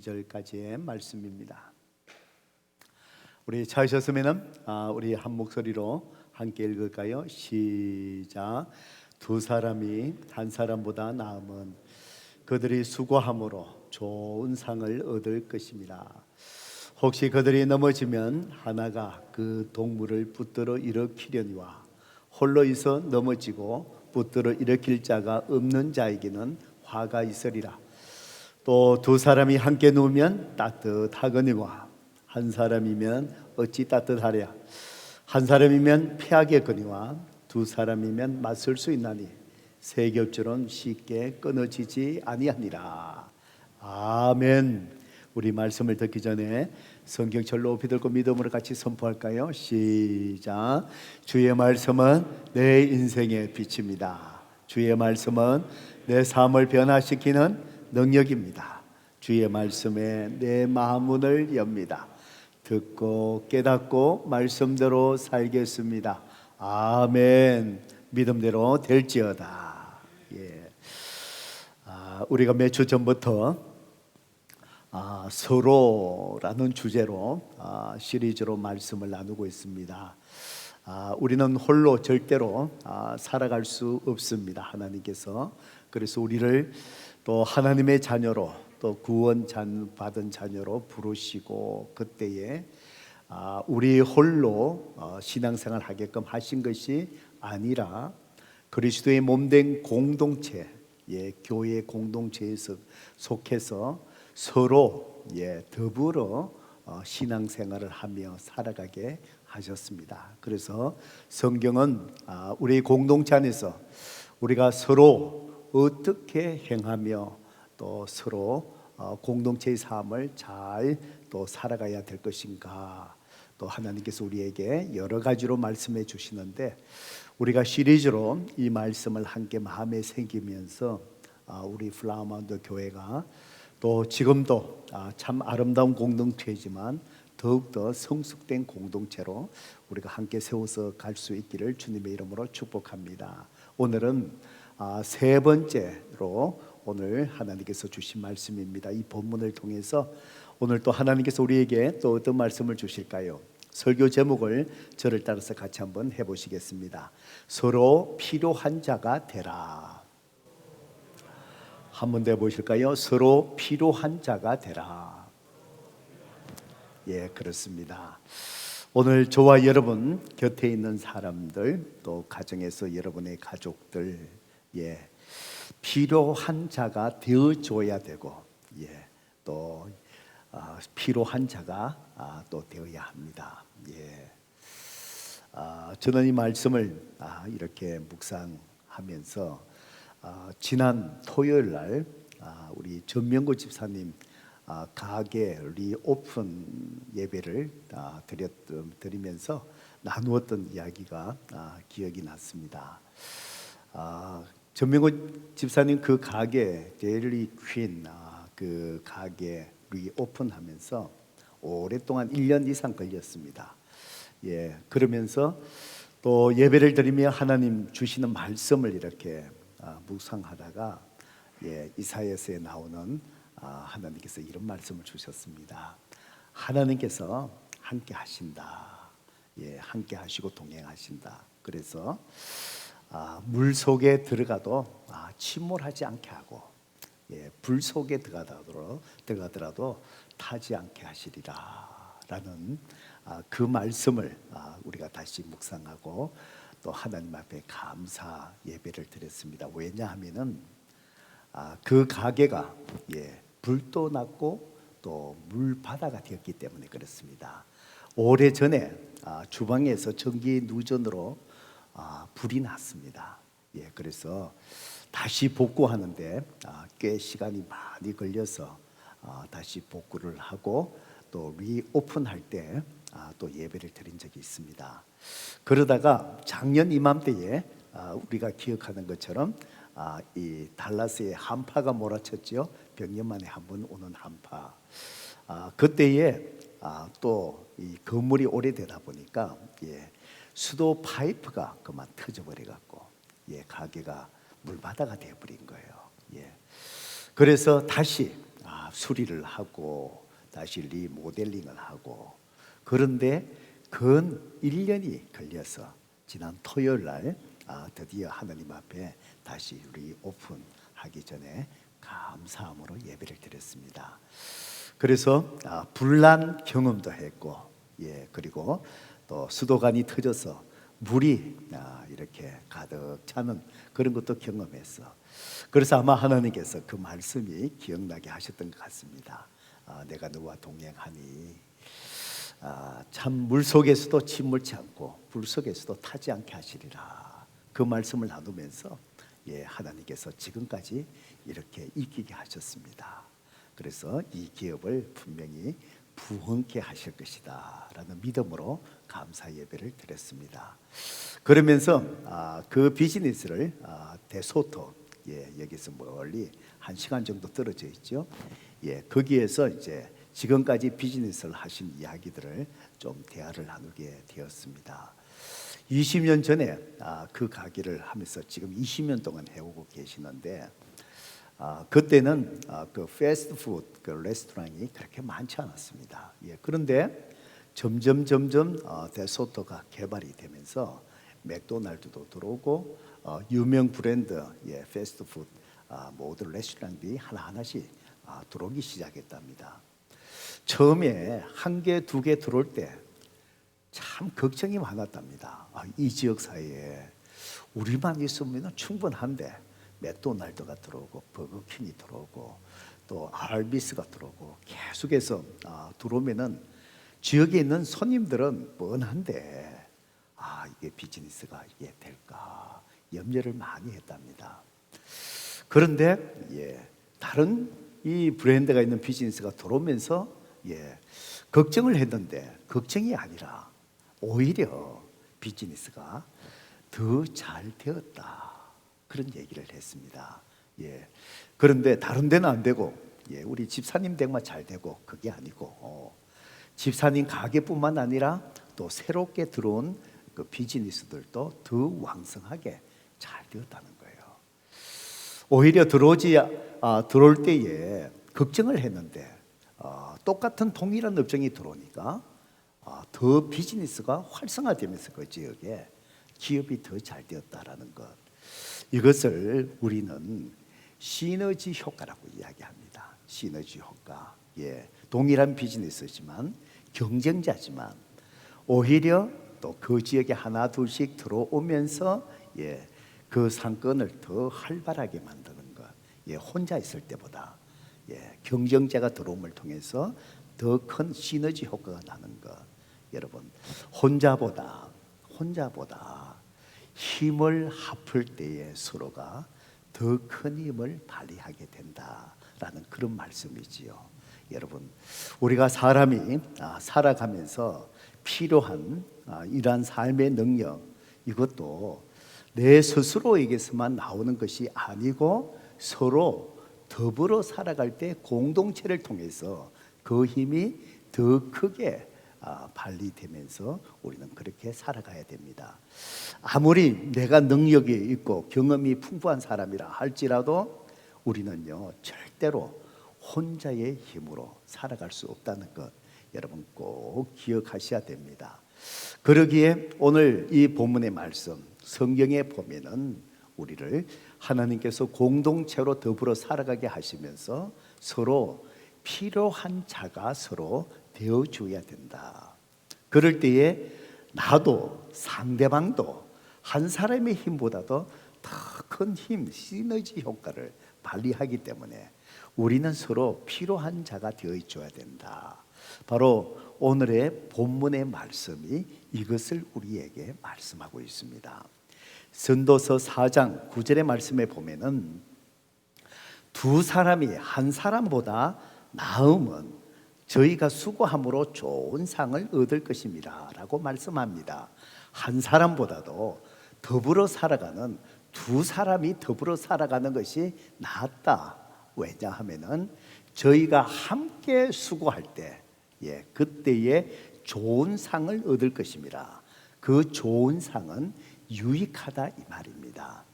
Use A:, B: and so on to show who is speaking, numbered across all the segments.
A: 절까지의 말씀입니다. 우리 찾으셨으면은 우리 한 목소리로 함께 읽을까요? 시작. 두 사람이 한 사람보다 나음은 그들이 수고함으로 좋은 상을 얻을 것입니다. 혹시 그들이 넘어지면 하나가 그 동물을 붙들어 일으키려니와 홀로 있어 넘어지고 붙들어 일으킬 자가 없는 자에게는 화가 있으리라. 또 두 사람이 함께 누우면 따뜻하거니와 한 사람이면 어찌 따뜻하랴. 한 사람이면 피하겠거니와 두 사람이면 맞설 수 있나니 세 겹줄은 쉽게 끊어지지 아니하니라. 아멘. 우리 말씀을 듣기 전에 성경철 높이 들고 믿음으로 같이 선포할까요? 시작. 주의 말씀은 내 인생의 빛입니다. 주의 말씀은 내 삶을 변화시키는 능력입니다. 주의 말씀에 내 마음문을 엽니다. 듣고 깨닫고 말씀대로 살겠습니다. 아멘. 믿음대로 될지어다. 예. 우리가 몇 주 전부터 서로라는 주제로 시리즈로 말씀을 나누고 있습니다. 우리는 홀로 절대로 살아갈 수 없습니다. 하나님께서 그래서 우리를 또 하나님의 자녀로 또 구원 받은 자녀로 부르시고 그때에 우리 홀로 신앙생활 하게끔 하신 것이 아니라 그리스도의 몸된 공동체, 교회 공동체에서 속해서 서로 더불어 신앙생활을 하며 살아가게 하셨습니다. 그래서 성경은 우리 공동체 안에서 우리가 서로 어떻게 행하며 또 서로 공동체의 삶을 잘 또 살아가야 될 것인가, 또 하나님께서 우리에게 여러 가지로 말씀해 주시는데 우리가 시리즈로 이 말씀을 함께 마음에 새기면서 우리 플라워마운트 교회가 또 지금도 참 아름다운 공동체이지만 더욱더 성숙된 공동체로 우리가 함께 세워서 갈 수 있기를 주님의 이름으로 축복합니다. 오늘은 세 번째로 오늘 하나님께서 주신 말씀입니다. 이 본문을 통해서 오늘 또 하나님께서 우리에게 또 어떤 말씀을 주실까요? 설교 제목을 저를 따라서 같이 한번 해보시겠습니다. 서로 필요한 자가 되라. 한번 더 해보실까요? 서로 필요한 자가 되라. 예, 그렇습니다. 오늘 저와 여러분 곁에 있는 사람들, 또 가정에서 여러분의 가족들, 필요한 자가 되어줘야 되고, 또 필요한 자가 또 되어야 합니다. 저는 이 말씀을 이렇게 묵상하면서 지난 토요일 날 우리 전명구 집사님 가게 리오픈 예배를 드리면서 나누었던 이야기가 기억이 났습니다. 전명구 집사님 그 가게 데일리 퀸 그 가게 리오픈하면서 오랫동안 1년 이상 걸렸습니다. 그러면서 또 예배를 드리며 하나님 주시는 말씀을 이렇게 묵상하다가 이사야서에 나오는 하나님께서 이런 말씀을 주셨습니다. 하나님께서 함께 하신다. 함께 하시고 동행하신다. 그래서 물 속에 들어가도 침몰하지 않게 하고 불 속에 들어가더라도 타지 않게 하시리라 라는 그 말씀을 우리가 다시 묵상하고 또 하나님 앞에 감사 예배를 드렸습니다. 왜냐하면은 그 가게가 불도 났고 또 물바다가 되었기 때문에 그렇습니다. 오래전에 주방에서 전기 누전으로 불이 났습니다. 그래서 다시 복구하는데 꽤 시간이 많이 걸려서 다시 복구를 하고 또 리오픈할 때 또 예배를 드린 적이 있습니다. 그러다가 작년 이맘때에 우리가 기억하는 것처럼 이 달라스에 한파가 몰아쳤죠. 100년 만에 한 번 오는 한파. 그때에 또 이 건물이 오래되다 보니까 수도 파이프가 그만 터져버려 갖고 가게가 물바다가 되어버린 거예요. 그래서 다시 수리를 하고 다시 리모델링을 하고, 그런데 근 1년이 걸려서 지난 토요일 날 드디어 하나님 앞에 다시 리오픈하기 전에 감사함으로 예배를 드렸습니다. 그래서 불난 경험도 했고, 그리고 또 수도관이 터져서 물이 이렇게 가득 차는 그런 것도 경험했어. 그래서 아마 하나님께서 그 말씀이 기억나게 하셨던 것 같습니다. 내가 너와 동행하니 참 물속에서도 침몰치 않고 불 속에서도 타지 않게 하시리라. 그 말씀을 나누면서 하나님께서 지금까지 이렇게 이기게 하셨습니다. 그래서 이 기업을 분명히 부흥케 하실 것이다 라는 믿음으로 감사 예배를 드렸습니다. 그러면서 그 비즈니스를 데소토, 여기서 멀리 1시간 정도 떨어져 있죠. 거기에서 이제 지금까지 비즈니스를 하신 이야기들을 좀 대화를 나누게 되었습니다. 20년 전에 그 가게를 하면서 지금 20년 동안 해오고 계시는데, 그때는 그 패스트푸드 그 레스토랑이 그렇게 많지 않았습니다. 그런데 점점 데소토가 개발이 되면서 맥도날드도 들어오고 유명 브랜드 패스트푸드 모든 레스토랑들이 하나하나씩 들어오기 시작했답니다. 처음에 1개, 2개 들어올 때 참 걱정이 많았답니다. 이 지역 사회에 우리만 있으면 충분한데 맥도날드가 들어오고 버거킹이 들어오고 또 알비스가 들어오고 계속해서 들어오면은 지역에 있는 손님들은 뻔한데 이게 비즈니스가 이게 될까 염려를 많이 했답니다. 그런데 다른 이 브랜드가 있는 비즈니스가 들어오면서 걱정을 했는데 걱정이 아니라 오히려 비즈니스가 더 잘 되었다, 그런 얘기를 했습니다. 그런데 다른 데는 안 되고 우리 집사님 댁만 잘 되고 그게 아니고 집사님 가게뿐만 아니라 또 새롭게 들어온 그 비즈니스들도 더 왕성하게 잘 되었다는 거예요. 오히려 들어올 때에 걱정을 했는데 똑같은 동일한 업종이 들어오니까 더 비즈니스가 활성화되면서 그 지역에 기업이 더 잘 되었다라는 것, 이것을 우리는 시너지 효과라고 이야기합니다. 시너지 효과. 동일한 비즈니스지만 경쟁자지만 오히려 또 그 지역에 하나 둘씩 들어오면서 그 상권을 더 활발하게 만드는 것. 혼자 있을 때보다 경쟁자가 들어옴을 통해서 더 큰 시너지 효과가 나는 것. 여러분, 혼자보다 힘을 합할 때에 서로가 더 큰 힘을 발휘하게 된다라는 그런 말씀이지요. 여러분, 우리가 사람이 살아가면서 필요한 이러한 삶의 능력, 이것도 내 스스로에게서만 나오는 것이 아니고 서로 더불어 살아갈 때 공동체를 통해서 그 힘이 더 크게 발휘되면서 우리는 그렇게 살아가야 됩니다. 아무리 내가 능력이 있고 경험이 풍부한 사람이라 할지라도 우리는요 절대로 혼자의 힘으로 살아갈 수 없다는 것, 여러분 꼭 기억하셔야 됩니다. 그러기에 오늘 이 본문의 말씀 성경에 보면은 우리를 하나님께서 공동체로 더불어 살아가게 하시면서 서로 필요한 자가 서로 되어줘야 된다. 그럴 때에 나도 상대방도 한 사람의 힘보다도 더 큰 힘, 시너지 효과를 발휘하기 때문에 우리는 서로 필요한 자가 되어줘야 된다. 바로 오늘의 본문의 말씀이 이것을 우리에게 말씀하고 있습니다. 전도서 4장 9절의 말씀에 보면은 두 사람이 한 사람보다 나음은 저희가 수고함으로 좋은 상을 얻을 것입니다 라고 말씀합니다. 한 사람보다도 더불어 살아가는 두 사람이 더불어 살아가는 것이 낫다. 왜냐하면은 저희가 함께 수고할 때 그때에 좋은 상을 얻을 것입니다. 그 좋은 상은 유익하다 이 말입니다.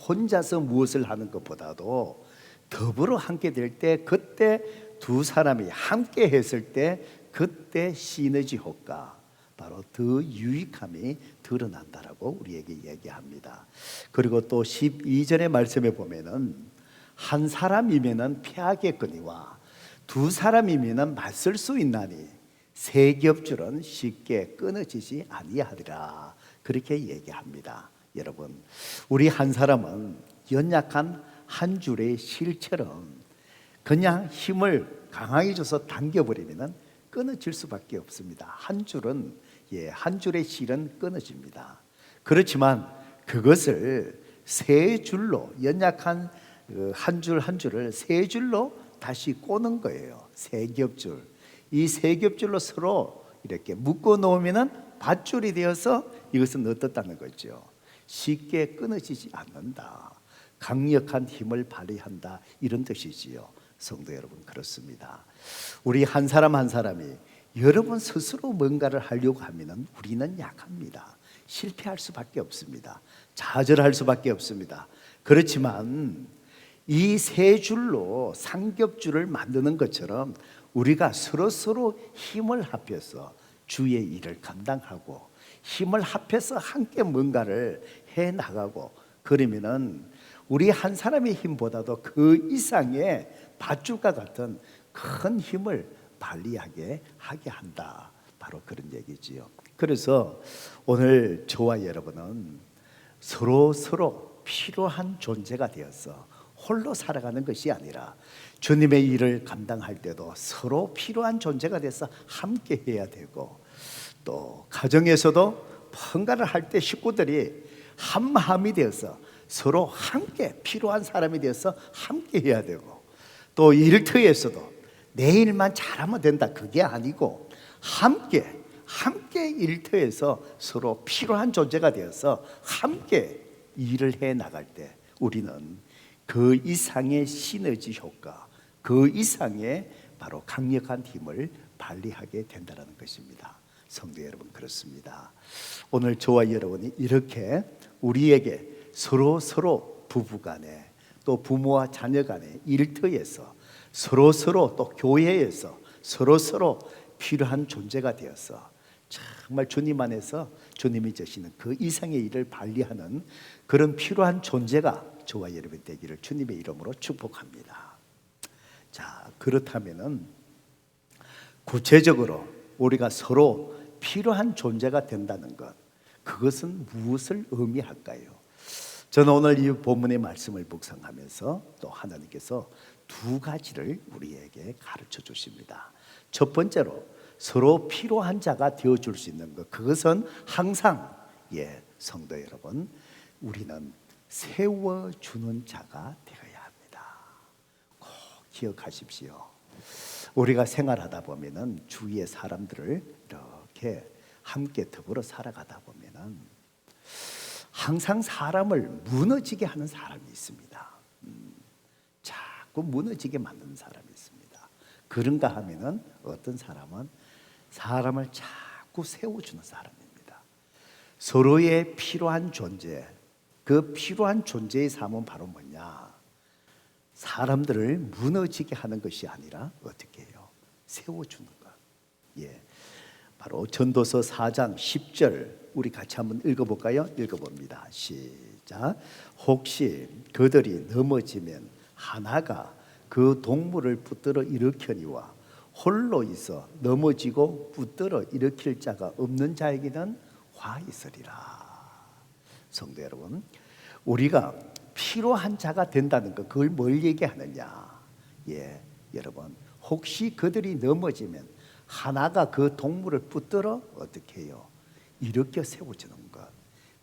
A: 혼자서 무엇을 하는 것보다도 더불어 함께 될 때 그때 두 사람이 함께 했을 때 그때 시너지 효과, 바로 더 유익함이 드러난다라고 우리에게 얘기합니다. 그리고 또 12절의 말씀에 보면은 한 사람이면은 피하겠거니와 두 사람이면은 맞설 수 있나니 세 겹줄은 쉽게 끊어지지 아니하리라, 그렇게 얘기합니다. 여러분, 우리 한 사람은 연약한 한 줄의 실처럼 그냥 힘을 강하게 줘서 당겨버리면 끊어질 수밖에 없습니다. 한 줄은, 한 줄의 실은 끊어집니다. 그렇지만 그것을 세 줄로, 연약한 한 줄 한 줄을 세 줄로 다시 꼬는 거예요. 세 겹줄. 이 세 겹줄로 서로 이렇게 묶어 놓으면 밧줄이 되어서 이것은 어떻다는 거죠? 쉽게 끊어지지 않는다. 강력한 힘을 발휘한다, 이런 뜻이지요. 성도 여러분, 그렇습니다. 우리 한 사람 한 사람이 여러분 스스로 뭔가를 하려고 하면 우리는 약합니다. 실패할 수밖에 없습니다. 좌절할 수밖에 없습니다. 그렇지만 이 세 줄로 삼겹줄을 만드는 것처럼 우리가 서로 힘을 합해서 주의 일을 감당하고 힘을 합해서 함께 뭔가를 해 나가고, 그러면은 우리 한 사람의 힘보다도 그 이상의 밧줄과 같은 큰 힘을 발휘하게 하게 한다, 바로 그런 얘기지요. 그래서 오늘 저와 여러분은 서로 필요한 존재가 되어서 홀로 살아가는 것이 아니라 주님의 일을 감당할 때도 서로 필요한 존재가 돼서 함께 해야 되고, 또 가정에서도 뭔가를 할 때 식구들이 한 마음이 되어서 서로 함께 필요한 사람이 되어서 함께 해야 되고, 또 일터에서도 내 일만 잘하면 된다, 그게 아니고 함께 일터에서 서로 필요한 존재가 되어서 함께 일을 해 나갈 때 우리는 그 이상의 시너지 효과, 그 이상의 바로 강력한 힘을 발휘하게 된다는 것입니다. 성도 여러분, 그렇습니다. 오늘 저와 여러분이 이렇게 우리에게 서로 부부간에, 또 부모와 자녀간에, 일터에서 서로 또 교회에서 서로 필요한 존재가 되어서 정말 주님 안에서 주님이 주시는 그 이상의 일을 발휘하는 그런 필요한 존재가 저와 여러분 되기를 주님의 이름으로 축복합니다. 자, 그렇다면은 구체적으로 우리가 서로 필요한 존재가 된다는 것, 그것은 무엇을 의미할까요? 저는 오늘 이 본문의 말씀을 묵상하면서 또 하나님께서 두 가지를 우리에게 가르쳐 주십니다. 첫 번째로 서로 필요한 자가 되어줄 수 있는 것, 그것은 항상, 성도 여러분, 우리는 세워주는 자가 되어야 합니다. 꼭 기억하십시오. 우리가 생활하다 보면은 주위의 사람들을 이렇게 함께 더불어 살아가다 보면은 항상 사람을 무너지게 하는 사람이 있습니다. 자꾸 무너지게 만드는 사람이 있습니다. 그런가 하면은 어떤 사람은 사람을 자꾸 세워주는 사람입니다. 서로의 필요한 존재, 그 필요한 존재의 삶은 바로 뭐냐? 사람들을 무너지게 하는 것이 아니라 어떻게 해요? 세워주는 것. 바로 전도서 4장 10절 우리 같이 한번 읽어볼까요? 읽어봅니다. 시작. 혹시 그들이 넘어지면 하나가 그 동물을 붙들어 일으켜니와 홀로 있어 넘어지고 붙들어 일으킬 자가 없는 자에게는 화 있으리라. 성도 여러분, 우리가 필요한 자가 된다는 것, 그걸 뭘 얘기하느냐? 여러분, 혹시 그들이 넘어지면 하나가 그 동물을 붙들어 어떻게 해요? 일으켜 세워주는 것.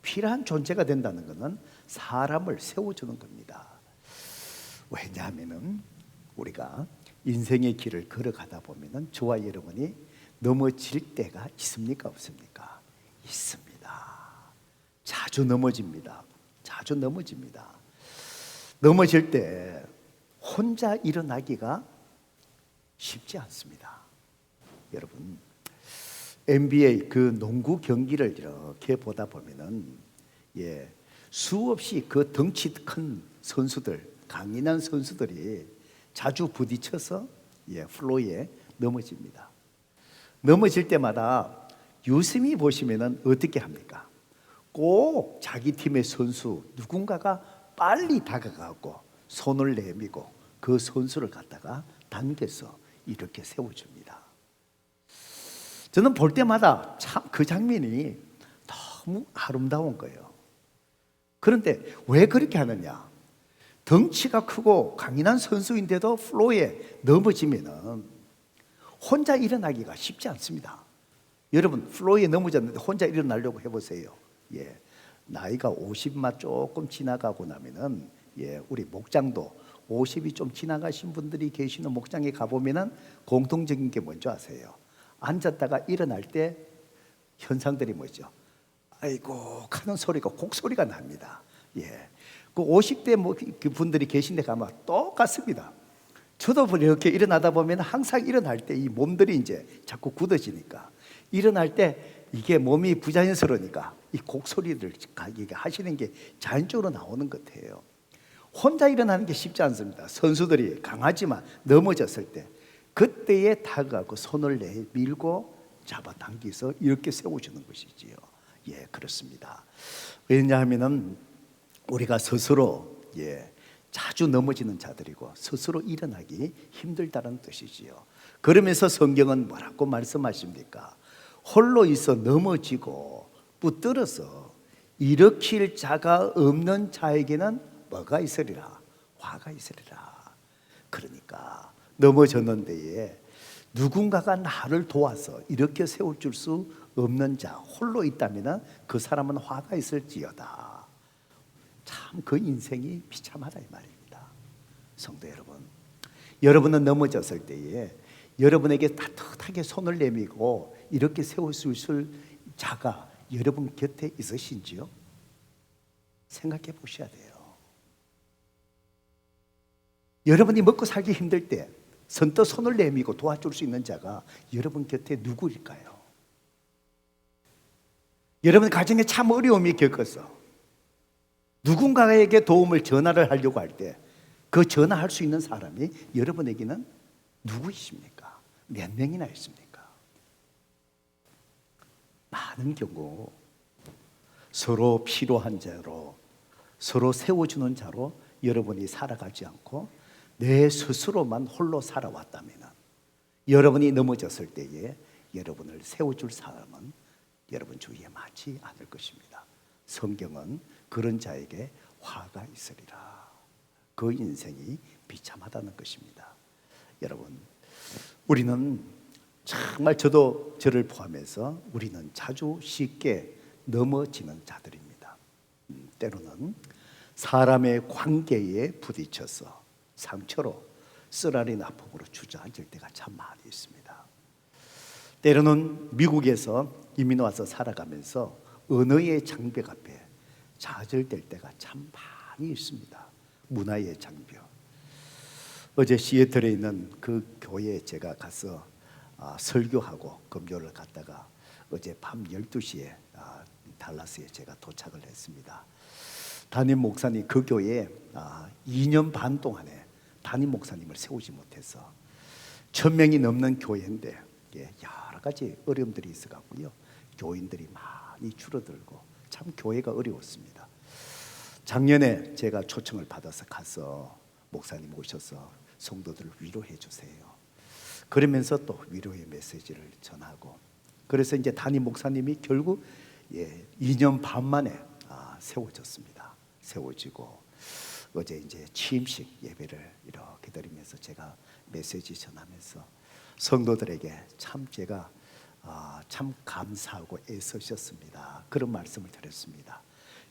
A: 필요한 존재가 된다는 것은 사람을 세워주는 겁니다. 왜냐하면 우리가 인생의 길을 걸어가다 보면 저와 여러분이 넘어질 때가 있습니까? 없습니까? 있습니다. 자주 넘어집니다. 넘어질 때 혼자 일어나기가 쉽지 않습니다. 여러분, NBA 그 농구 경기를 이렇게 보다 보면은 수없이 그 덩치 큰 선수들, 강인한 선수들이 자주 부딪혀서 플로에 넘어집니다. 넘어질 때마다 유심히 보시면은 어떻게 합니까? 꼭 자기 팀의 선수 누군가가 빨리 다가가고 손을 내밀고 그 선수를 갖다가 당겨서 이렇게 세워줍니다. 저는 볼 때마다 참 그 장면이 너무 아름다운 거예요. 그런데 왜 그렇게 하느냐? 덩치가 크고 강인한 선수인데도 플로에 넘어지면은 혼자 일어나기가 쉽지 않습니다. 여러분 플로에 넘어졌는데 혼자 일어나려고 해보세요. 나이가 50만 조금 지나가고 나면은 우리 목장도 50이 좀 지나가신 분들이 계시는 목장에 가보면은 공통적인 게 뭔지 아세요? 앉았다가 일어날 때 현상들이 뭐죠? 아이고 하는 소리가 곡소리가 납니다. 그 50대 그 분들이 계신 데 가면 똑같습니다. 저도 이렇게 일어나다 보면 항상 일어날 때 이 몸들이 이제 자꾸 굳어지니까 일어날 때 이게 몸이 부자연스러우니까 이 곡소리를 하시는 게 자연적으로 나오는 것 같아요. 혼자 일어나는 게 쉽지 않습니다. 선수들이 강하지만 넘어졌을 때 그때에 다가가고 손을 내밀고 잡아당겨서 이렇게 세워주는 것이지요. 그렇습니다. 왜냐하면은 우리가 스스로 자주 넘어지는 자들이고 스스로 일어나기 힘들다는 뜻이지요. 그러면서 성경은 뭐라고 말씀하십니까? 홀로 있어 넘어지고 붙들어서 일으킬 자가 없는 자에게는 뭐가 있으리라? 화가 있으리라. 그러니까 넘어졌는데 누군가가 나를 도와서 이렇게 세워줄 수 없는 자 홀로 있다면 그 사람은 화가 있을지어다. 참 그 인생이 비참하다 이 말입니다. 성도 여러분, 여러분은 넘어졌을 때에 여러분에게 따뜻하게 손을 내밀고 이렇게 세워줄 자가 여러분 곁에 있으신지요? 생각해 보셔야 돼요. 여러분이 먹고 살기 힘들 때 선뜻 손을 내밀고 도와줄 수 있는 자가 여러분 곁에 누구일까요? 여러분 가정에 참 어려움이 겪어서 누군가에게 도움을 전화를 하려고 할 때 그 전화할 수 있는 사람이 여러분에게는 누구이십니까? 몇 명이나 있습니까? 많은 경우 서로 필요한 자로 서로 세워주는 자로 여러분이 살아가지 않고 내 스스로만 홀로 살아왔다면 여러분이 넘어졌을 때에 여러분을 세워줄 사람은 여러분 주위에 많지 않을 것입니다. 성경은 그런 자에게 화가 있으리라. 그 인생이 비참하다는 것입니다. 여러분, 우리는 정말 저도 저를 포함해서 우리는 자주 쉽게 넘어지는 자들입니다. 때로는 사람의 관계에 부딪혀서 상처로 쓰라린 아픔으로 주저앉을 때가 참 많이 있습니다. 때로는 미국에서 이민 와서 살아가면서 언어의 장벽 앞에 좌절될 때가 참 많이 있습니다. 문화의 장벽. 어제 시애틀에 있는 그 교회에 제가 가서 설교하고 금요를 갔다가 어제 밤 12시에 달라스에 제가 도착을 했습니다. 담임 목사님 그 교회에 2년 반 동안에 담임 목사님을 세우지 못해서 1000명이 넘는 교회인데 여러 가지 어려움들이 있어갖고요. 교인들이 많이 줄어들고 참 교회가 어려웠습니다. 작년에 제가 초청을 받아서 가서 목사님 오셔서 성도들을 위로해 주세요. 그러면서 또 위로의 메시지를 전하고 그래서 이제 담임 목사님이 결국 2년 반 만에 세워졌습니다. 세워지고 어제 이제 취임식 예배를 이렇게 드리면서 제가 메시지 전하면서 성도들에게 참 제가 참 감사하고 애쓰셨습니다. 그런 말씀을 드렸습니다.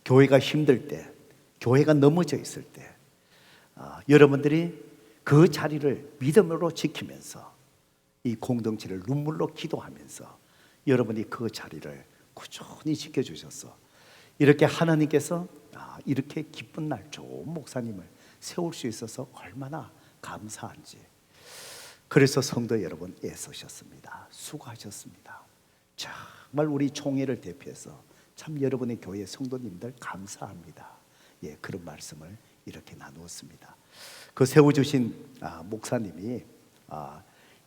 A: 교회가 힘들 때, 교회가 넘어져 있을 때 여러분들이 그 자리를 믿음으로 지키면서 이 공동체를 눈물로 기도하면서 여러분이 그 자리를 꾸준히 지켜주셔서 이렇게 하나님께서 이렇게 기쁜 날 좋은 목사님을 세울 수 있어서 얼마나 감사한지. 그래서 성도 여러분 애쓰셨습니다. 수고하셨습니다. 정말 우리 총회를 대표해서 참 여러분의 교회 성도님들 감사합니다. 그런 말씀을 이렇게 나누었습니다. 그 세워주신 목사님이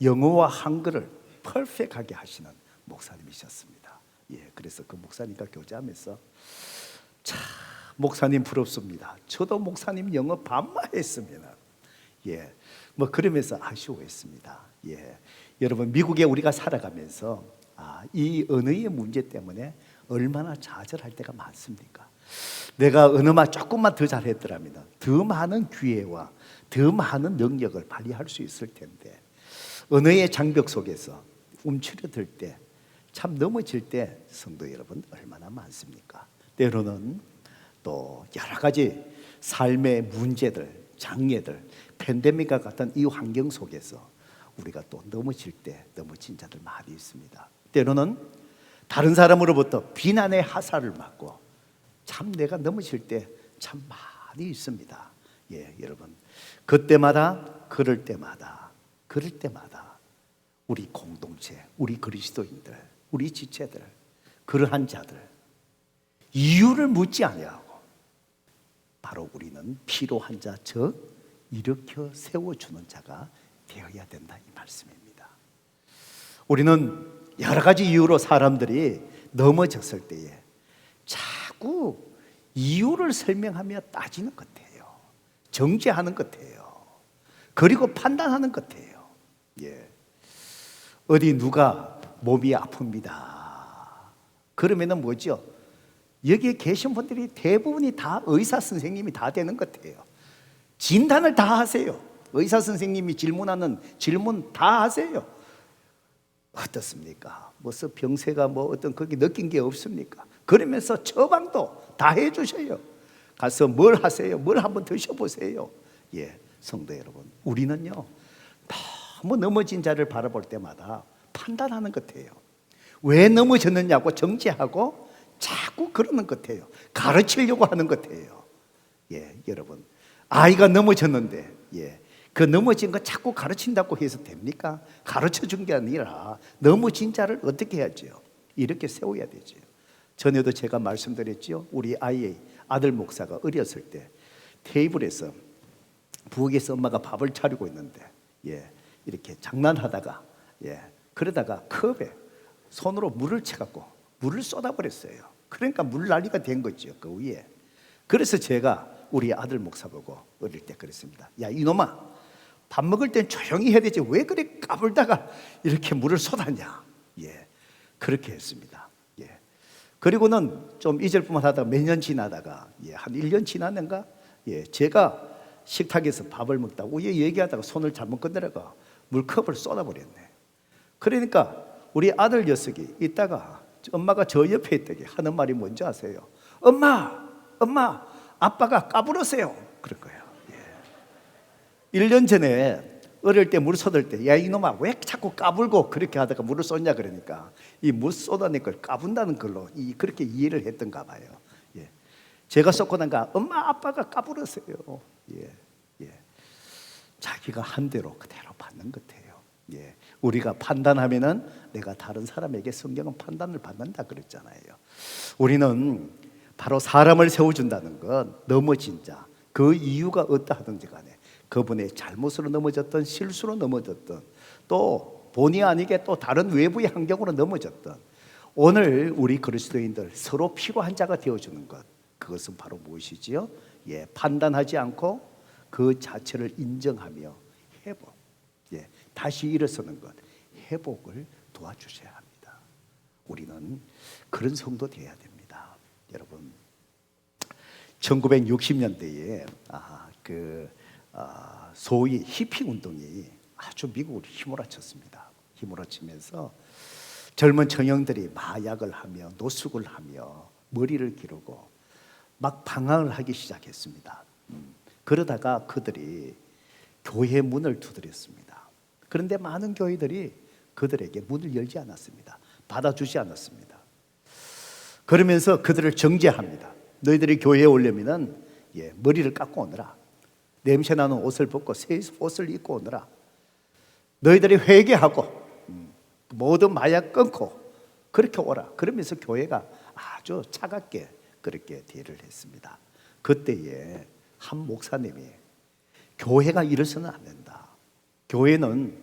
A: 영어와 한글을 퍼펙트하게 하시는 목사님이셨습니다. 예, 그래서 그 목사님과 교제하면서 참 목사님 부럽습니다. 저도 목사님 영어 반말했으면 예, 뭐 그러면서 아쉬워했습니다. 예, 여러분 미국에 우리가 살아가면서 이 언어의 문제 때문에 얼마나 좌절할 때가 많습니까? 내가 언어만 조금만 더 잘했더라면 더 많은 기회와 더 많은 능력을 발휘할 수 있을 텐데 언어의 장벽 속에서 움츠러들 때 참 넘어질 때 성도 여러분 얼마나 많습니까? 때로는 또 여러 가지 삶의 문제들, 장애들, 팬데믹과 같은 이 환경 속에서 우리가 또 넘어질 때 넘어진 자들 많이 있습니다. 때로는 다른 사람으로부터 비난의 화살을 맞고 참 내가 넘어질 때 참 많이 있습니다. 예, 여러분 그때마다 그럴 때마다 우리 공동체, 우리 그리스도인들, 우리 지체들, 그러한 자들 이유를 묻지 아니하고 바로 우리는 필요한 자 즉 일으켜 세워주는 자가 되어야 된다 이 말씀입니다. 우리는 여러 가지 이유로 사람들이 넘어졌을 때에 자꾸 이유를 설명하며 따지는 것 같아요. 정죄하는 것 같아요. 그리고 판단하는 것 같아요. 예. 어디 누가 몸이 아픕니다. 그러면은 뭐죠? 여기에 계신 분들이 대부분이 다 의사 선생님이 다 되는 것 같아요. 진단을 다 하세요. 의사 선생님이 질문하는 질문 다 하세요. 어떻습니까? 무슨 병세가 뭐 어떤 거기 느낀 게 없습니까? 그러면서 처방도 다 해주셔요. 가서 뭘 하세요? 뭘 한번 드셔보세요. 예, 성도 여러분, 우리는요 너무 넘어진 자를 바라볼 때마다 판단하는 것 같아요. 왜 넘어졌느냐고 정죄하고 자꾸 그러는 것 같아요. 가르치려고 하는 것 같아요. 예, 여러분 아이가 넘어졌는데 그 넘어진 거 자꾸 가르친다고 해서 됩니까? 가르쳐 준 게 아니라 넘어진 자를 어떻게 해야죠? 이렇게 세워야 되죠. 전에도 제가 말씀드렸죠. 우리 아들 목사가 어렸을 때 테이블에서 부엌에서 엄마가 밥을 차리고 있는데 이렇게 장난하다가 그러다가 컵에 손으로 물을 채갖고 물을 쏟아버렸어요. 그러니까 물난리가 된 거죠, 그 위에. 그래서 제가 우리 아들 목사 보고 어릴 때 그랬습니다. 야 이놈아, 밥 먹을 땐 조용히 해야 되지 왜 그래 까불다가 이렇게 물을 쏟았냐. 그렇게 했습니다. 그리고는 좀 잊을뿐만 하다가 몇 년 지나다가 한 1년 지났는가 제가 식탁에서 밥을 먹다가 우리 얘기하다가 손을 잘못 건드려가 물컵을 쏟아버렸네. 그러니까 우리 아들 녀석이 이따가 엄마가 저 옆에 있다게 하는 말이 뭔지 아세요? 엄마 아빠가 까불었어요. 그런 거예요. 1년 전에 어릴 때 물 쏟을 때 야 이놈아 왜 자꾸 까불고 그렇게 하다가 물을 쏟냐 그러니까 이 물 쏟아낸 걸 까분다는 걸로 그렇게 이해를 했던가 봐요. 제가 쏟고 난가 엄마 아빠가 까불었어요. 자기가 한 대로 그대로 받는 것 같아요. 우리가 판단하면은 내가 다른 사람에게 성경은 판단을 받는다 그랬잖아요. 우리는 바로 사람을 세워준다는 건 넘어진 자, 그 이유가 어떠하든지 간에 그분의 잘못으로 넘어졌던 실수로 넘어졌던 또 본의 아니게 또 다른 외부의 환경으로 넘어졌던 오늘 우리 그리스도인들 서로 필요한 자가 되어주는 것, 그것은 바로 무엇이지요? 판단하지 않고 그 자체를 인정하며 회복, 다시 일어서는 것, 회복을 도와주셔야 합니다. 우리는 그런 성도 되어야 됩니다. 여러분 1960년대에 소위 히피 운동이 아주 미국을 휘몰아쳤습니다. 휘몰아치면서 젊은 청년들이 마약을 하며 노숙을 하며 머리를 기르고 막 방황을 하기 시작했습니다. 그러다가 그들이 교회 문을 두드렸습니다. 그런데 많은 교회들이 그들에게 문을 열지 않았습니다. 받아주지 않았습니다. 그러면서 그들을 정죄합니다. 너희들이 교회에 오려면은 머리를 깎고 오너라. 냄새나는 옷을 벗고 새 옷을 입고 오너라. 너희들이 회개하고 모든 마약 끊고 그렇게 오라. 그러면서 교회가 아주 차갑게 그렇게 대를 했습니다. 그때에 한 목사님이 교회가 이래서는 안 된다. 교회는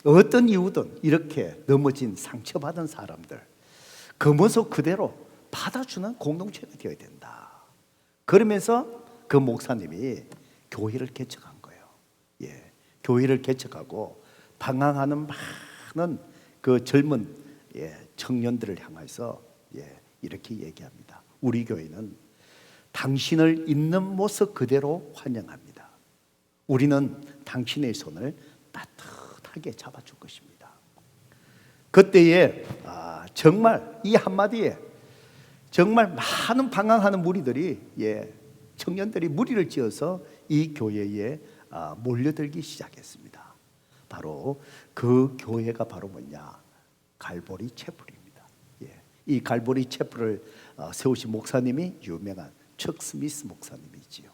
A: 어떤 이유든 이렇게 넘어진 상처받은 사람들 그 모습 그대로 받아주는 공동체가 되어야 된다. 그러면서 그 목사님이 교회를 개척한 거예요. 예, 교회를 개척하고 방황하는 많은 그 젊은 청년들을 향해서 이렇게 얘기합니다. 우리 교회는 당신을 있는 모습 그대로 환영합니다. 우리는 당신의 손을 따뜻하게 잡아줄 것입니다. 그때에 정말 이 한마디에 정말 많은 방황하는 무리들이 청년들이 무리를 지어서 이 교회에 몰려들기 시작했습니다. 바로 그 교회가 바로 뭐냐? 갈보리 채플입니다. 이 갈보리 채플을 세우신 목사님이 유명한 척 스미스 목사님이지요.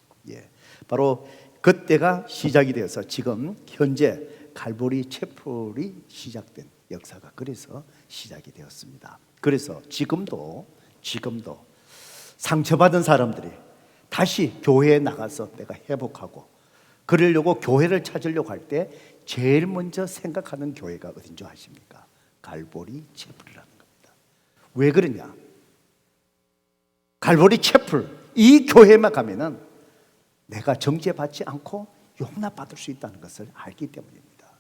A: 바로 그때가 시작이 되어서 지금 현재 갈보리 채플이 시작된 역사가 그래서 시작이 되었습니다. 그래서 지금도 상처받은 사람들이 다시 교회에 나가서 내가 회복하고 그러려고 교회를 찾으려고 할 때 제일 먼저 생각하는 교회가 어딘 줄 아십니까? 갈보리 채플이라는 겁니다. 왜 그러냐? 갈보리 채플 이 교회만 가면은 내가 정죄받지 않고 용납받을 수 있다는 것을 알기 때문입니다.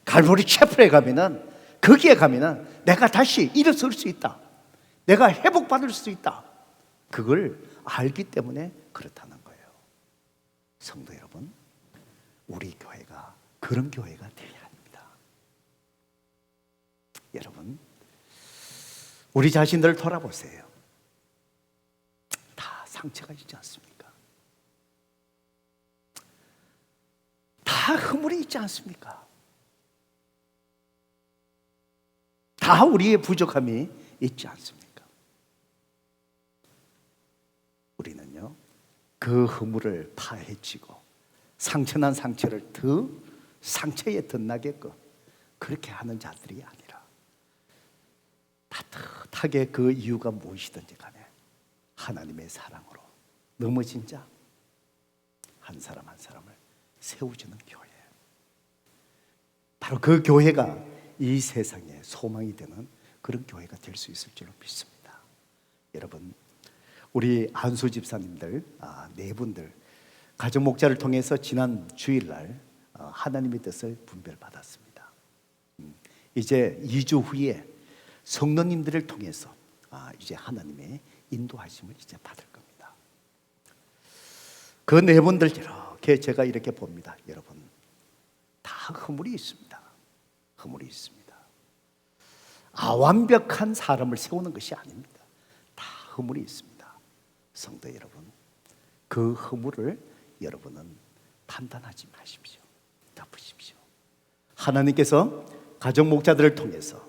A: 갈보리 채플에 가면은 거기에 가면은 내가 다시 일어설 수 있다. 내가 회복받을 수 있다. 그걸 알기 때문에 그렇다는 거예요. 성도 여러분, 우리 교회가 그런 교회가 되어야 합니다. 여러분, 우리 자신들을 돌아보세요. 다 상처가 있지 않습니까? 다 허물이 있지 않습니까? 다 우리의 부족함이 있지 않습니까? 우리는요, 그 허물을 파헤치고 상처난 상처를 더 상처에 덧나게끔 그렇게 하는 자들이 아니라 따뜻하게 그 이유가 무엇이든지 간에 하나님의 사랑으로 넘어진 자 한 사람 한 사람을 세워주는 교회, 바로 그 교회가 이 세상에 소망이 되는 그런 교회가 될 수 있을 줄로 믿습니다. 여러분, 우리 안수 집사님들 네 분들 가정 목자를 통해서 지난 주일날 하나님의 뜻을 분별받았습니다. 이제 2주 후에 성도님들을 통해서 이제 하나님의 인도하심을 이제 받을 겁니다. 그 네 분들 이렇게 제가 이렇게 봅니다. 여러분, 다 허물이 있습니다. 허물이 있습니다. 완벽한 사람을 세우는 것이 아닙니다. 다 허물이 있습니다. 성도 여러분, 그 허물을 여러분은 판단하지 마십시오. 덮으십시오. 하나님께서 가정 목자들을 통해서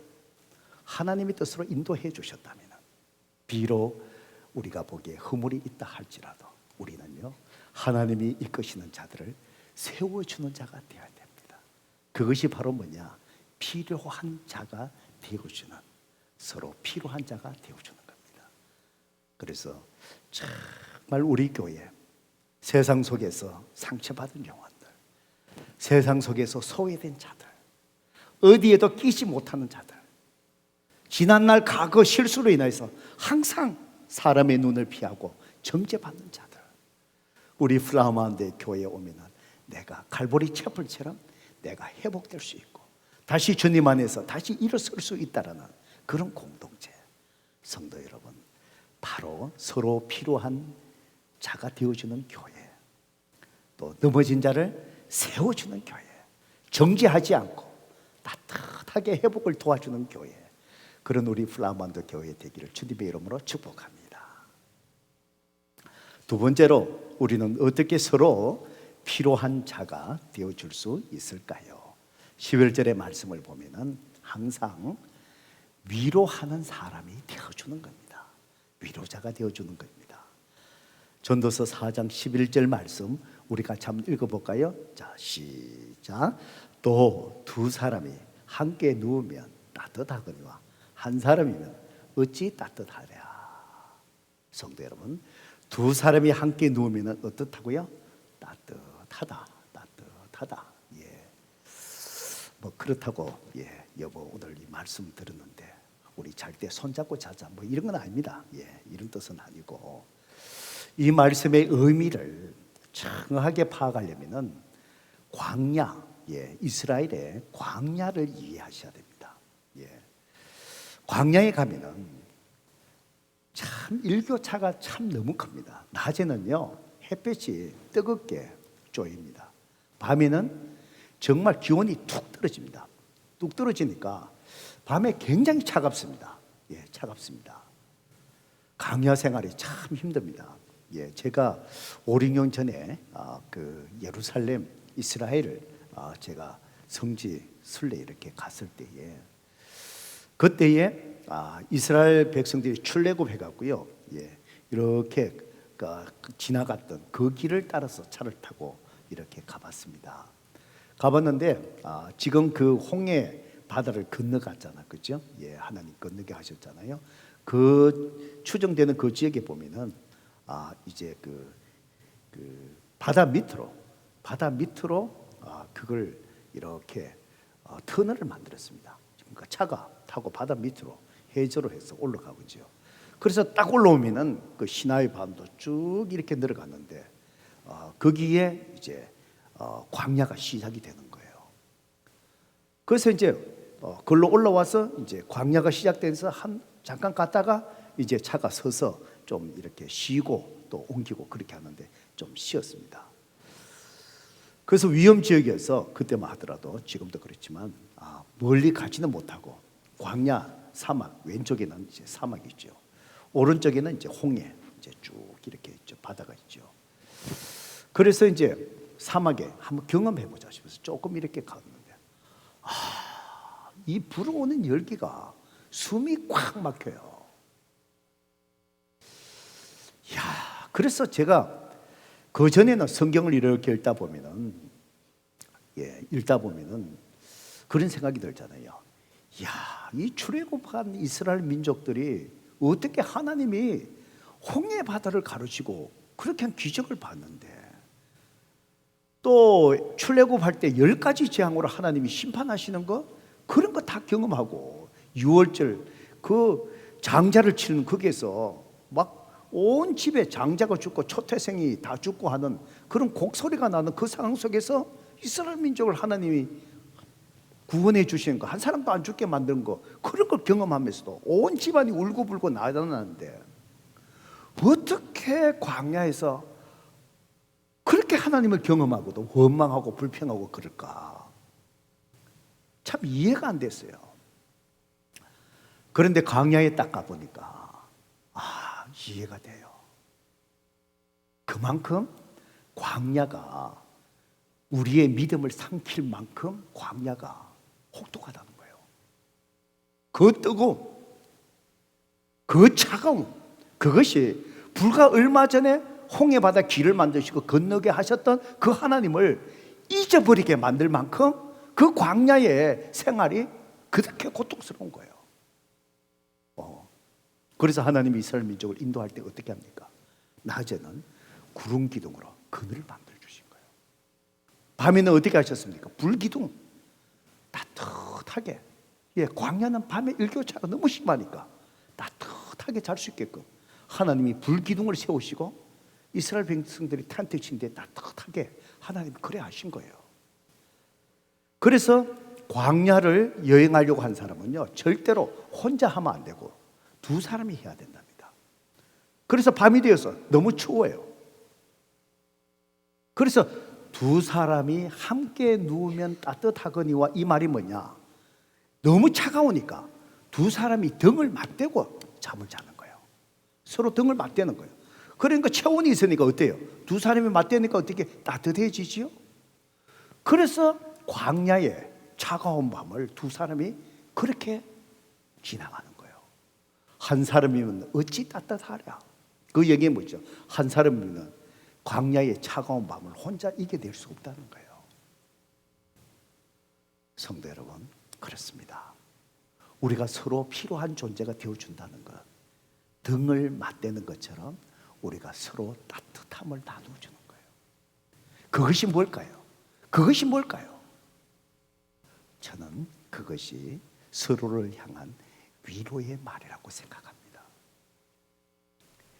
A: 하나님의 뜻으로 인도해 주셨다면 비록 우리가 보기에 허물이 있다 할지라도 우리는요, 하나님이 이끄시는 자들을 세워주는 자가 되어야 됩니다. 그것이 바로 뭐냐? 필요한 자가 되어주는, 서로 필요한 자가 되어주는 겁니다. 그래서 정말 우리 교회 세상 속에서 상처받은 영혼들, 세상 속에서 소외된 자들, 어디에도 끼지 못하는 자들, 지난날 과거 실수로 인해서 항상 사람의 눈을 피하고 정죄받는 자들, 우리 플라마운드 교회에 오면은 내가 갈보리 채플처럼 내가 회복될 수 있고 다시 주님 안에서 다시 일어설 수 있다라는 그런 공동체, 성도 여러분, 바로 서로 필요한 자가 되어주는 교회, 또 넘어진 자를 세워주는 교회, 정죄하지 않고 따뜻하게 회복을 도와주는 교회, 그런 우리 플라만드 교회 되기를 주님의 이름으로 축복합니다. 두 번째로 우리는 어떻게 서로 필요한 자가 되어줄 수 있을까요? 11절의 말씀을 보면은 항상 위로하는 사람이 되어주는 겁니다. 위로자가 되어주는 겁니다. 전도서 4장 11절 말씀 우리 같이 한번 읽어볼까요? 자, 시작. 또 두 사람이 함께 누우면 따뜻하거니와 한 사람이면 어찌 따뜻하랴. 성도 여러분, 두 사람이 함께 누우면 어떻다고요? 따뜻하다. 뭐 그렇다고 여보 오늘 이 말씀 들었는데 우리 잘 때 손잡고 자자 뭐 이런 건 아닙니다. 이런 뜻은 아니고 이 말씀의 의미를 정확하게 파악하려면은 광야, 이스라엘의 광야를 이해하셔야 됩니다. 광야에 가면은 참 일교차가 참 너무 큽니다. 낮에는요 햇볕이 뜨겁게 쪼입니다. 밤에는 정말 기온이 툭 떨어집니다. 뚝 떨어지니까 밤에 굉장히 차갑습니다. 차갑습니다. 광야 생활이 참 힘듭니다. 제가 5, 6년 전에 그 예루살렘, 이스라엘을 제가 성지 순례 이렇게 갔을 때에 그때에 이스라엘 백성들이 출애굽해 갔고요. 이렇게 지나갔던 그 길을 따라서 차를 타고 이렇게 가봤습니다. 가봤는데 지금 그 홍해 바다를 건너갔잖아, 그렇죠? 하나님 건너게 하셨잖아요. 그 추정되는 그 지역에 보면은 이제 그 바다 밑으로 그걸 이렇게 터널을 만들었습니다. 그러니까 차가 타고 바다 밑으로 해저로 해서 올라가고죠. 그래서 딱 올라오면은 그 시나이 반도 쭉 이렇게 내려갔는데 거기에 이제 광야가 시작이 되는 거예요. 그래서 이제 걸로 올라와서 이제 광야가 시작돼서 잠깐 갔다가 이제 차가 서서 좀 이렇게 쉬고 또 옮기고 그렇게 하는데 좀 쉬었습니다. 그래서 위험 지역이어서 그때만 하더라도 지금도 그렇지만 멀리 가지는 못하고 광야 사막 왼쪽에는 이제 사막이 있죠. 오른쪽에는 이제 홍해 이제 쭉 이렇게 있죠. 바다가 있죠. 그래서 이제 사막에 한번 경험해 보자 싶어서 조금 이렇게 갔는데 이 불어오는 열기가 숨이 꽉 막혀요. 그래서 제가 그 전에는 성경을 이렇게 읽다 보면은 그런 생각이 들잖아요. 이 출애굽한 이스라엘 민족들이 어떻게 하나님이 홍해 바다를 가르치고 그렇게 한 기적을 봤는데 또 출애굽할 때 10가지 재앙으로 하나님이 심판하시는 거 그런 거 다 경험하고 6월절 그 장자를 치는 거기에서 막 온 집에 장자가 죽고 초태생이 다 죽고 하는 그런 곡소리가 나는 그 상황 속에서 이스라엘 민족을 하나님이 구원해 주시는 거, 한 사람도 안 죽게 만든 거 그런 걸 경험하면서도 온 집안이 울고불고 나타나는데 어떻게 광야에서 그렇게 하나님을 경험하고도 원망하고 불평하고 그럴까? 참 이해가 안 됐어요. 그런데 광야에 딱 가보니까 이해가 돼요. 그만큼 광야가 우리의 믿음을 삼킬 만큼 광야가 혹독하다는 거예요. 그 뜨거움, 그 차가움, 그것이 불과 얼마 전에 홍해 바다 길을 만드시고 건너게 하셨던 그 하나님을 잊어버리게 만들 만큼 그 광야의 생활이 그렇게 고통스러운 거예요. 그래서 하나님이 이스라엘 민족을 인도할 때 어떻게 합니까? 낮에는 구름 기둥으로 그늘을 만들어 주신 거예요. 밤에는 어떻게 하셨습니까? 불 기둥 따뜻하게. 광야는 밤에 일교차가 너무 심하니까 따뜻하게 잘 수 있게끔 하나님이 불 기둥을 세우시고 이스라엘 백성들이 텐트 친 데 따뜻하게 하나님이 그래 하신 거예요. 그래서 광야를 여행하려고 한 사람은요 절대로 혼자 하면 안 되고 두 사람이 해야 된답니다. 그래서 밤이 되어서 너무 추워요. 그래서 두 사람이 함께 누우면 따뜻하거니와 이 말이 뭐냐? 너무 차가우니까 두 사람이 등을 맞대고 잠을 자는 거예요. 서로 등을 맞대는 거예요. 그러니까 체온이 있으니까 어때요? 두 사람이 맞대니까 어떻게 따뜻해지지요? 그래서 광야의 차가운 밤을 두 사람이 그렇게 지나가는 거예요. 한 사람이면 어찌 따뜻하랴. 그 얘기가 뭐죠? 한 사람이면 광야의 차가운 밤을 혼자 이겨낼 수 없다는 거예요. 성도 여러분, 그렇습니다. 우리가 서로 필요한 존재가 되어준다는 것, 등을 맞대는 것처럼 우리가 서로 따뜻함을 나눠주는 거예요. 그것이 뭘까요? 그것이 뭘까요? 저는 그것이 서로를 향한 위로의 말이라고 생각합니다.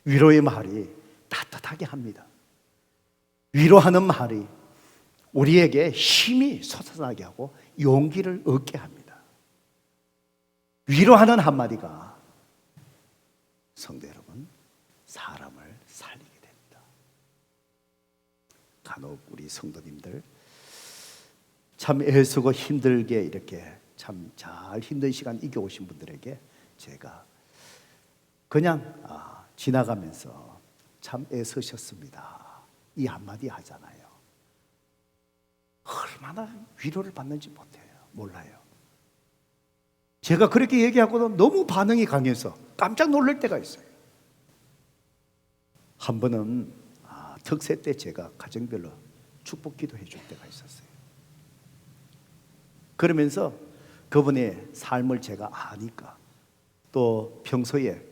A: 위로의 말이 따뜻하게 합니다. 위로하는 말이 우리에게 힘이 솟아나게 하고 용기를 얻게 합니다. 위로하는 한마디가 성도 여러분, 사람을 살리게 됩니다. 간혹 우리 성도님들 참 애쓰고 힘들게 이렇게 참 잘 힘든 시간 이겨오신 분들에게 제가 그냥 지나가면서 참 애쓰셨습니다, 이 한마디 하잖아요. 얼마나 위로를 받는지 몰라요. 제가 그렇게 얘기하고도 너무 반응이 강해서 깜짝 놀랄 때가 있어요. 한 번은 특세 때 제가 가정별로 축복 기도해 줄 때가 있었어요. 그러면서 그분의 삶을 제가 아니까, 또 평소에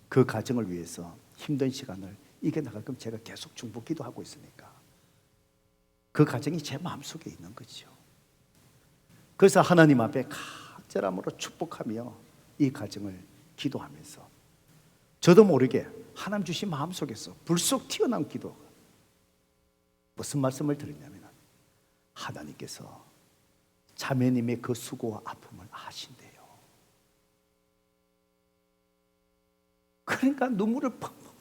A: 그 가정을 위해서 힘든 시간을 이겨나가끔 제가 계속 축복 기도하고 있으니까 그 가정이 제 마음속에 있는 거죠. 그래서 하나님 앞에 간절함으로 축복하며 이 가정을 기도하면서 저도 모르게 하나님 주신 마음속에서 불쑥 튀어나온 기도가 무슨 말씀을 드리냐면, 하나님께서 자매님의 그 수고와 아픔을 아신대요. 그러니까 눈물을 펑펑펑펑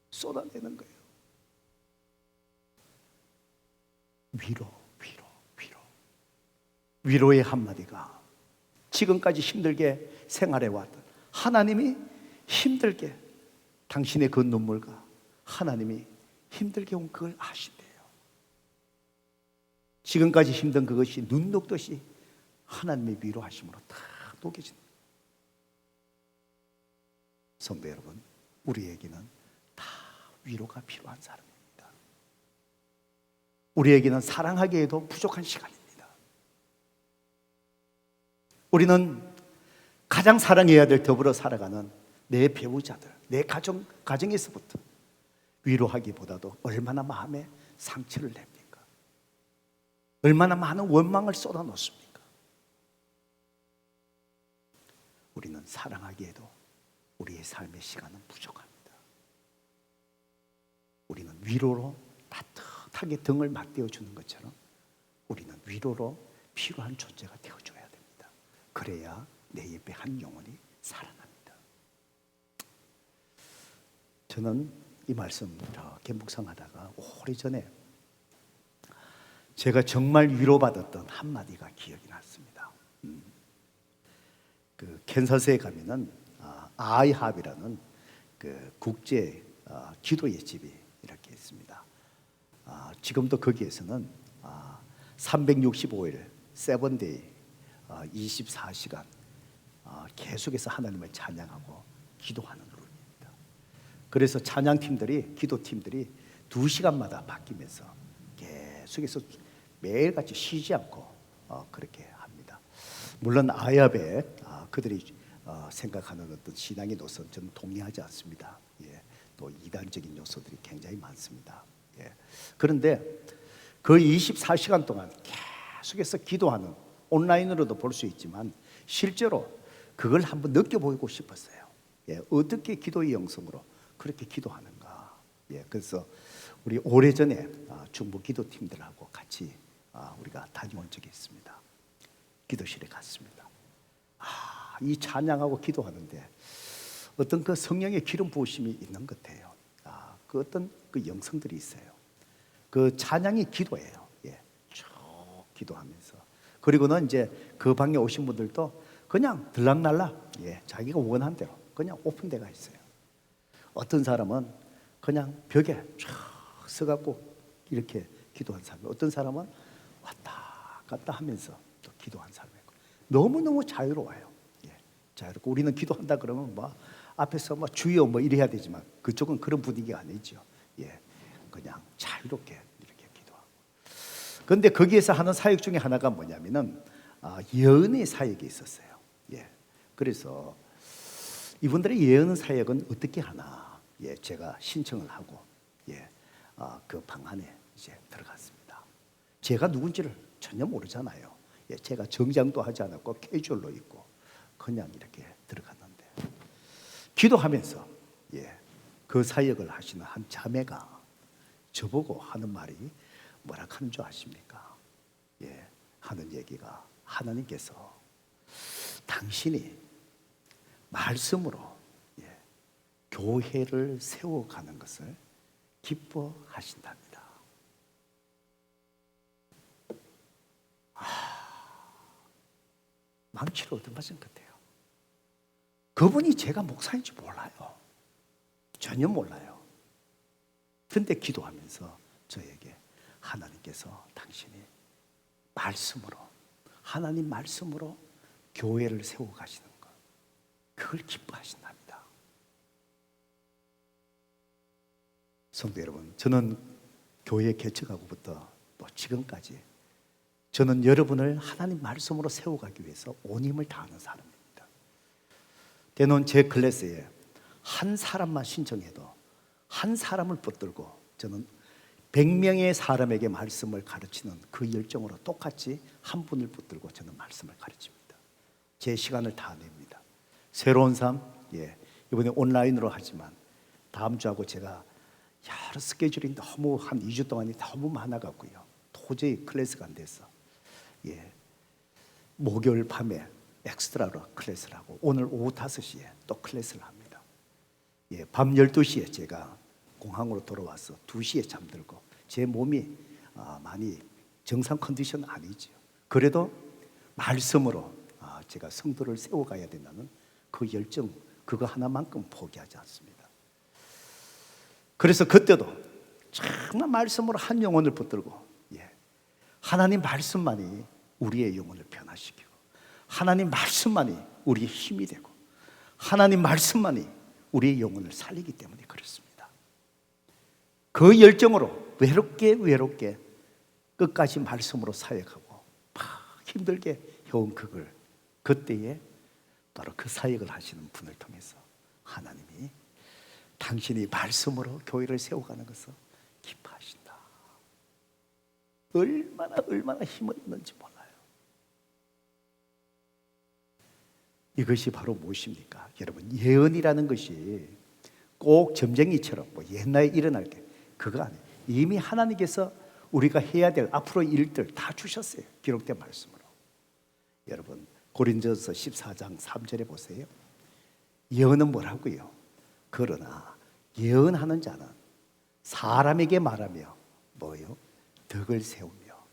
A: 쏟아내는 거예요. 위로의 한마디가 지금까지 힘들게 생활해왔던 하나님이 힘들게, 당신의 그 눈물과 하나님이 힘들게 온 그걸 아신대요. 지금까지 힘든 그것이 눈 녹듯이 하나님의 위로하심으로 다 녹여진다. 성도 여러분, 우리에게는 다 위로가 필요한 사람입니다. 우리에게는 사랑하기에도 부족한 시간입니다. 우리는 가장 사랑해야 될, 더불어 살아가는 내 배우자들, 내 가정에서부터 위로하기보다도 얼마나 마음에 상처를 냅니까? 얼마나 많은 원망을 쏟아놓습니까? 우리는 사랑하기에도 우리의 삶의 시간은 부족합니다. 우리는 위로로 따뜻하게 등을 맞대어주는 것처럼 우리는 위로로 필요한 존재가 되어줘야 됩니다. 그래야 내 옆에 한 영혼이 살아납니다. 저는 이 말씀 이렇게 묵상하다가 오래전에 제가 정말 위로받았던 한마디가 기억이 났습니다. 그 캔사스에 가면은 아이합이라는 그 국제 기도의 집이 이렇게 있습니다. 지금도 거기에서는 365일 세븐데이 24시간 계속해서 하나님을 찬양하고 기도하는 룰입니다. 그래서 찬양팀들이, 기도팀들이 2시간마다 바뀌면서 계속해서 매일같이 쉬지 않고 그렇게 합니다. 물론 아이합에 그들이 생각하는 어떤 신앙의 노선, 저는 동의하지 않습니다. 또 이단적인 요소들이 굉장히 많습니다. 그런데 그 24시간 동안 계속해서 기도하는, 온라인으로도 볼 수 있지만 실제로 그걸 한번 느껴보고 싶었어요. 어떻게 기도의 영성으로 그렇게 기도하는가. 그래서 우리 오래전에 중부 기도팀들하고 같이 우리가 다녀온 적이 있습니다. 기도실에 갔습니다. 이 찬양하고 기도하는데 어떤 그 성령의 기름 부으심이 있는 것 같아요. 그 어떤 그 영성들이 있어요. 그 찬양이 기도예요. 쭉 기도하면서, 그리고는 이제 그 방에 오신 분들도 그냥 들락날락 자기가 원하는 대로 그냥 오픈돼가 있어요. 어떤 사람은 그냥 벽에 쭉 서갖고 이렇게 기도한 사람, 어떤 사람은 왔다 갔다 하면서 또 기도한 사람이 있고, 너무너무 자유로워요. 자유롭고, 우리는 기도한다 그러면 뭐 앞에서 뭐 주여 뭐 이래야 되지만 그쪽은 그런 분위기가 아니죠. 그냥 자유롭게 이렇게 기도하고. 그런데 거기에서 하는 사역 중에 하나가 뭐냐면은 예언의 사역이 있었어요. 그래서 이분들의 예언 사역은 어떻게 하나, 제가 신청을 하고 그 방 안에 이제 들어갔습니다. 제가 누군지를 전혀 모르잖아요. 제가 정장도 하지 않았고 캐주얼로 입고 그냥 이렇게 들어갔는데 기도하면서 그 사역을 하시는 한 자매가 저보고 하는 말이 뭐라 하는 줄 아십니까? 하는 얘기가 하나님께서 당신이 말씀으로 교회를 세워가는 것을 기뻐하신답니다. 망치로 얻어맞은 것 같아요. 그분이 제가 목사인지 몰라요. 전혀 몰라요. 근데 기도하면서 저에게 하나님께서 당신이 말씀으로, 하나님 말씀으로 교회를 세워가시는 것, 그걸 기뻐하신답니다. 성도 여러분, 저는 교회 개척하고부터 또 지금까지 저는 여러분을 하나님 말씀으로 세워가기 위해서 온 힘을 다하는 사람입니다. 때론 제 클래스에 한 사람만 신청해도 한 사람을 붙들고 저는 100명의 사람에게 말씀을 가르치는 그 열정으로 똑같이 한 분을 붙들고 저는 말씀을 가르칩니다. 제 시간을 다 냅니다. 새로운 삶, 이번에 온라인으로 하지만 다음 주하고 제가 여러 스케줄이 너무 한 2주 동안이 너무 많아갖고요. 도저히 클래스가 안 돼서 목요일 밤에 엑스트라로 클래스를 하고 오늘 오후 5시에 또 클래스를 합니다. 밤 12시에 제가 공항으로 돌아와서 2시에 잠들고 제 몸이 많이 정상 컨디션 아니죠. 그래도 말씀으로 제가 성도를 세워가야 된다는 그 열정, 그거 하나만큼 포기하지 않습니다. 그래서 그때도 정말 말씀으로 한 영혼을 붙들고 하나님 말씀만이 우리의 영혼을 변화시키고 하나님 말씀만이 우리의 힘이 되고 하나님 말씀만이 우리의 영혼을 살리기 때문에 그렇습니다. 그 열정으로 외롭게 끝까지 말씀으로 사역하고 막 힘들게 해온 그걸 그때에 바로 그 사역을 하시는 분을 통해서 하나님이 당신이 말씀으로 교회를 세워가는 것을 기뻐하신다. 얼마나 힘을 있는지 몰라요. 이것이 바로 무엇입니까? 여러분, 예언이라는 것이 꼭 점쟁이처럼 뭐 옛날에 일어날 게 그거 아니에요. 이미 하나님께서 우리가 해야 될 앞으로 일들 다 주셨어요. 기록된 말씀으로. 여러분, 고린도서 14장 3절에 보세요. 예언은 뭐라고요? 그러나 예언하는 자는 사람에게 말하며 뭐요? 덕을 세우며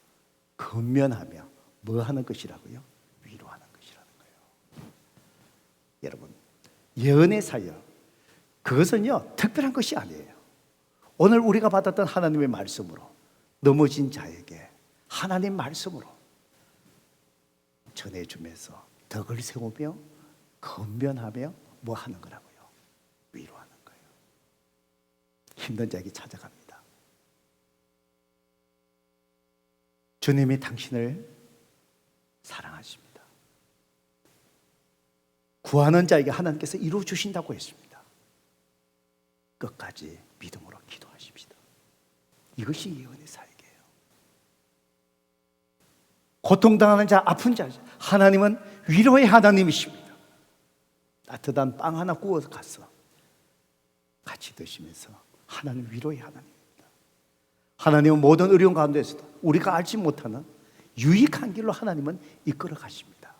A: 건면하며 뭐 하는 것이라고요? 위로하는 것이라는 거예요. 여러분, 예언의 사역, 그것은요 특별한 것이 아니에요. 오늘 우리가 받았던 하나님의 말씀으로 넘어진 자에게 하나님 말씀으로 전해주면서 덕을 세우며 건면하며 뭐 하는 거라고요? 위로하는 거예요. 힘든 자에게 찾아갑니다. 주님이 당신을 사랑하십니다. 구하는 자에게 하나님께서 이루어 주신다고 했습니다. 끝까지 믿음으로 기도하십시다. 이것이 예언의 사역이에요. 고통당하는 자, 아픈 자, 하나님은 위로의 하나님이십니다. 따뜻한 빵 하나 구워서 갔어. 같이 드시면서 하나님 위로의 하나님입니다. 하나님은 모든 어려운 가운데서도 우리가 알지 못하는 유익한 길로 하나님은 이끌어 가십니다.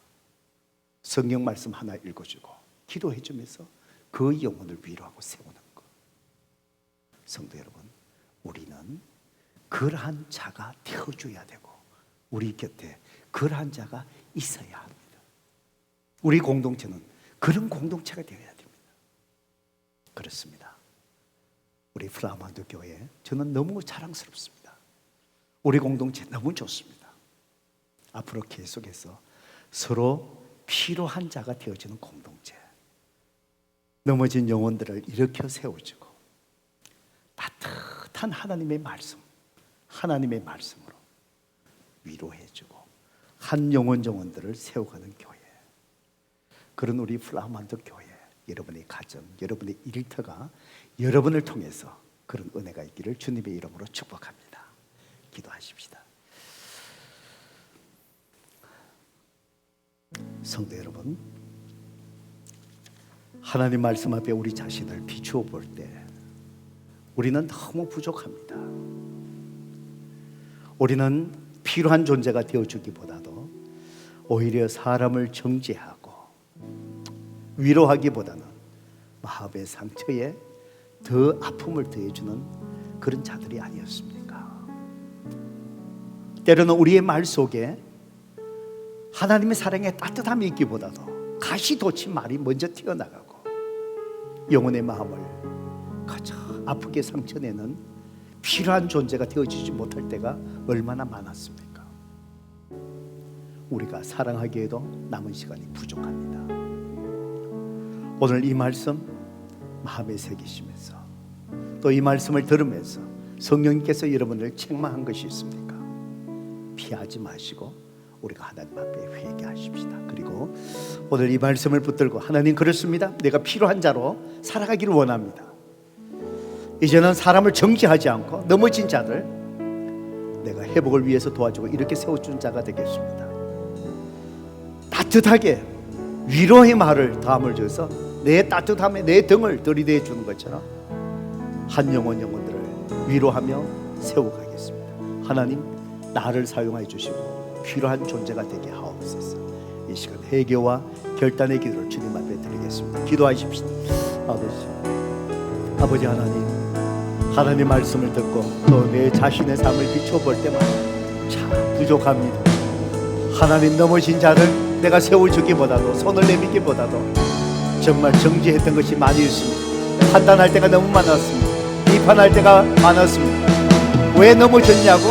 A: 성경 말씀 하나 읽어주고 기도해 주면서 그 영혼을 위로하고 세우는 것. 성도 여러분, 우리는 그러한 자가 되어줘야 되고 우리 곁에 그러한 자가 있어야 합니다. 우리 공동체는 그런 공동체가 되어야 됩니다. 그렇습니다. 우리 플라만드 교회 저는 너무 자랑스럽습니다. 우리 공동체 너무 좋습니다. 앞으로 계속해서 서로 필요한 자가 되어지는 공동체, 넘어진 영혼들을 일으켜 세워주고 따뜻한 하나님의 말씀, 하나님의 말씀으로 위로해주고 한 영혼들을 세워가는 교회, 그런 우리 플라만드 교회, 여러분의 가정, 여러분의 일터가 여러분을 통해서 그런 은혜가 있기를 주님의 이름으로 축복합니다. 기도하십시다. 성도 여러분, 하나님 말씀 앞에 우리 자신을 비추어 볼 때 우리는 너무 부족합니다. 우리는 필요한 존재가 되어주기보다도 오히려 사람을 정죄하고 위로하기보다는 마음의 상처에 더 아픔을 더해주는 그런 자들이 아니었습니까? 때로는 우리의 말 속에 하나님의 사랑의 따뜻함이 있기보다도 가시돋친 말이 먼저 튀어나가고 영혼의 마음을 가장 아프게 상처내는 필요한 존재가 되어지지 못할 때가 얼마나 많았습니까? 우리가 사랑하기에도 남은 시간이 부족합니다. 오늘 이 말씀 마음에 새기시면서 또 이 말씀을 들으면서 성령님께서 여러분을 책망한 것이 있습니까? 피하지 마시고 우리가 하나님 앞에 회개하십시다. 그리고 오늘 이 말씀을 붙들고 하나님, 그렇습니다. 내가 필요한 자로 살아가기를 원합니다. 이제는 사람을 정죄하지 않고 넘어진 자들 내가 회복을 위해서 도와주고 이렇게 세워준 자가 되겠습니다. 따뜻하게 위로의 말을 담을 줘서 내 따뜻함에 내 등을 들이대 주는 것처럼 한 영혼들을 위로하며 세워가겠습니다. 하나님, 나를 사용하여 주시고 필요한 존재가 되게 하옵소서. 이 시간 회개와 결단의 기도를 주님 앞에 드리겠습니다. 기도하십시다. 아버지 하나님 말씀을 듣고 또 내 자신의 삶을 비춰볼 때마다 참 부족합니다. 하나님, 넘어진 자를 내가 세워주기보다도 손을 내밀기보다도 정말 정죄했던 것이 많이 있습니다. 판단할 때가 너무 많았습니다. 비판할 때가 많았습니다. 왜 넘어졌냐고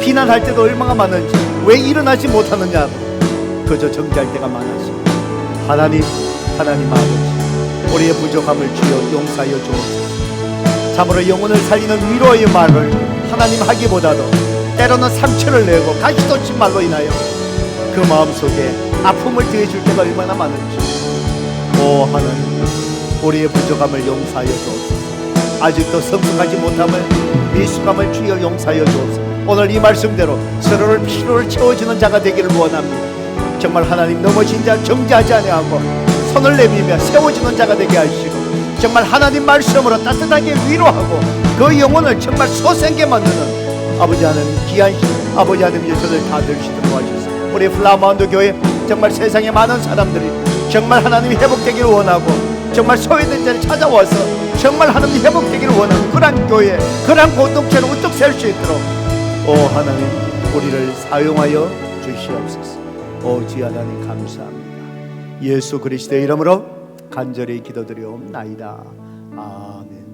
A: 비난할 때도 얼마나 많은지, 왜 일어나지 못하느냐고 그저 정죄할 때가 많았습니다. 하나님 아버지, 우리의 부족함을 주여 용서하여 주옵소서. 참으로 영혼을 살리는 위로의 말을 하나님 하기보다도 때로는 상처를 내고 가시돋친 말로 인하여 그 마음속에 아픔을 더해줄 때가 얼마나 많은지, 오 하나님, 우리의 부족함을 용서하여 주옵소서. 아직도 성숙하지 못함을, 미숙함을 주여 용서하여 주옵소서. 오늘 이 말씀대로 서로를 필요를 채워주는 자가 되기를 원합니다. 정말 하나님, 넘어진 자 정죄하지 아니하고 손을 내밀며 세워주는 자가 되게 하시고 정말 하나님 말씀으로 따뜻하게 위로하고 그 영혼을 정말 소생게 만드는 아버지 하나님 귀한 아버지 하나님 예수를 다 들으시도록 하셔서 우리 플라마운드 교회 정말 세상에 많은 사람들이 정말 하나님이 회복되기를 원하고 정말 소외된 자를 찾아와서 정말 하나님이 회복되기를 원하는 그런 교회, 그런 공동체를 우뚝 세울 수 있도록 오 하나님, 우리를 사용하여 주시옵소서. 오 주여 하나님, 감사합니다. 예수 그리스도의 이름으로 간절히 기도드리옵나이다. 아멘.